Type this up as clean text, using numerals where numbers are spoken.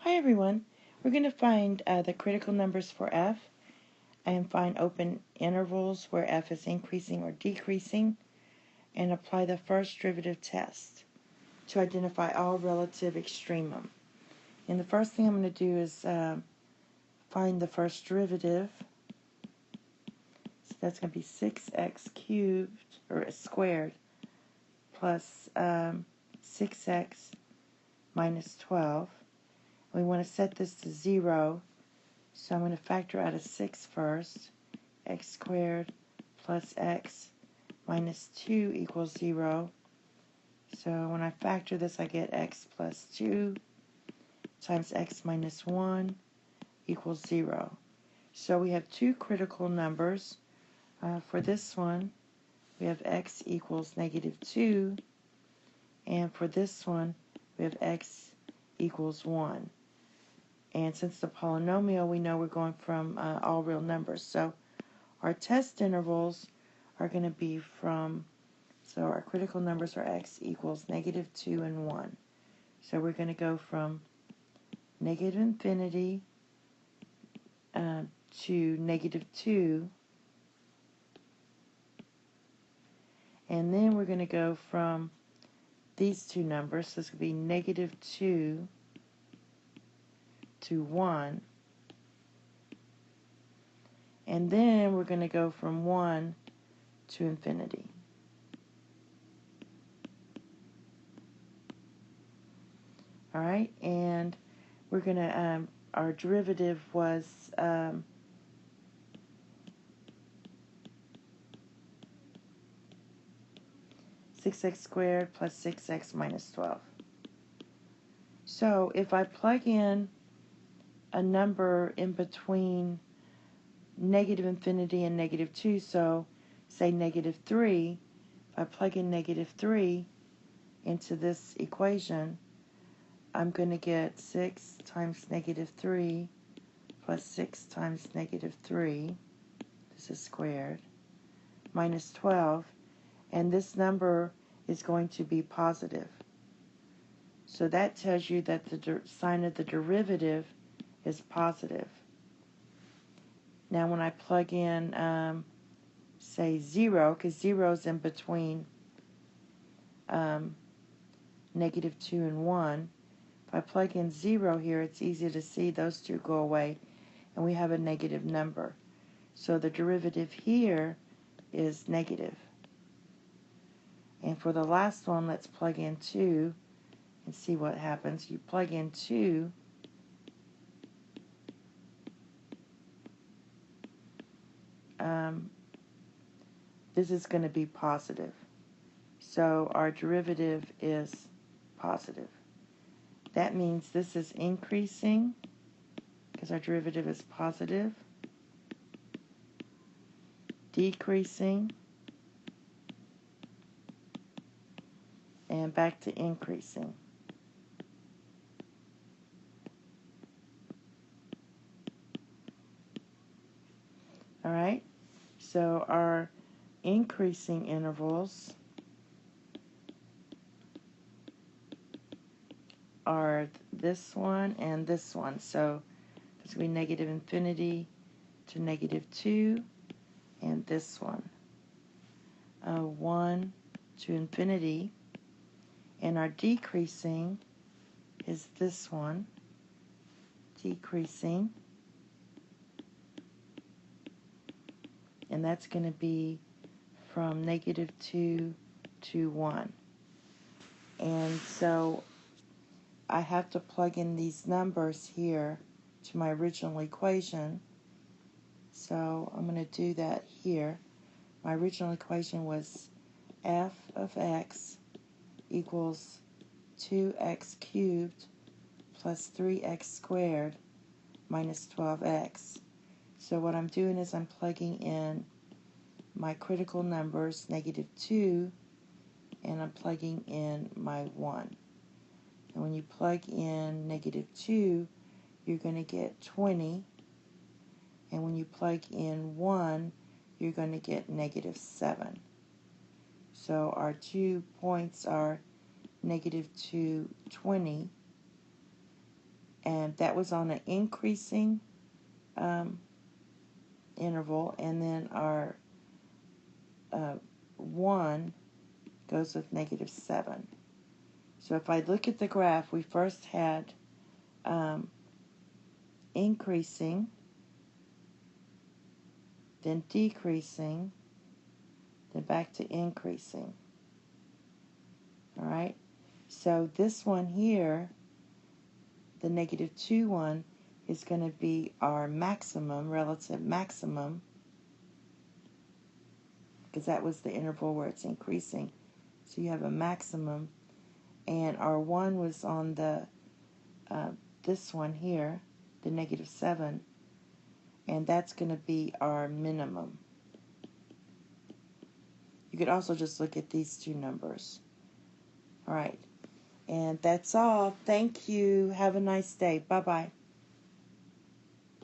Hi everyone. We're going to find the critical numbers for f and find open intervals where f is increasing or decreasing and apply the first derivative test to identify all relative extremum. And the first thing I'm going to do is find the first derivative. So that's going to be 6x cubed or squared plus 6x minus 12. We want to set this to 0, so I'm going to factor out a 6 first. X squared plus x minus 2 equals 0. So when I factor this, I get x plus 2 times x minus 1 equals 0. So we have two critical numbers. For this one, we have x equals negative 2, and for this one, we have x equals 1. And since the polynomial, we know we're going from all real numbers. So our test intervals are going to be from, so our critical numbers are x equals negative 2 and 1. So we're going to go from negative infinity to negative 2. And then we're going to go from these two numbers, so it's going to be negative 2 to 1. And then we're going to go from 1 to infinity. All right, and we're going to, our derivative was 6x squared plus 6x minus 12. So if I plug in a number in between negative infinity and negative 2, so say negative 3, if I plug in negative 3 into this equation, I'm going to get 6 times negative 3 plus 6 times negative 3, this is squared, minus 12, and this number is going to be positive. So that tells you that the sign of the derivative is positive. Now when I plug in, say 0, because 0 is in between negative 2 and 1, if I plug in 0 here, it's easy to see those two go away, and we have a negative number. So the derivative here is negative. And for the last one, let's plug in 2 and see what happens. You plug in 2, this is going to be positive. So our derivative is positive. That means this is increasing because our derivative is positive, decreasing, and back to increasing. All right, so our increasing intervals are this one and this one. So it's going to be negative infinity to negative 2, and this one, 1 to infinity. And our decreasing is this one, decreasing, and that's going to be from negative 2 to 1. And so I have to plug in these numbers here to my original equation. So I'm going to do that here. My original equation was f of x equals 2x cubed plus 3x squared minus 12x. So what I'm doing is I'm plugging in my critical numbers, negative 2, and I'm plugging in my 1. And when you plug in negative 2, you're going to get 20. And when you plug in 1, you're going to get negative 7. So our 2 points are negative 2, 20. and that was on an increasing interval, and then our 1 goes with -7. So if I look at the graph, we first had increasing, then decreasing, then back to increasing. All right? So this one here, the -2 one, is going to be our maximum, relative maximum, because that was the interval where it's increasing. So you have a maximum, and our 1 was on the this one here, the -7, and that's going to be our minimum. You could also just look at these two numbers. All right, and that's all. Thank you. Have a nice day. Bye-bye.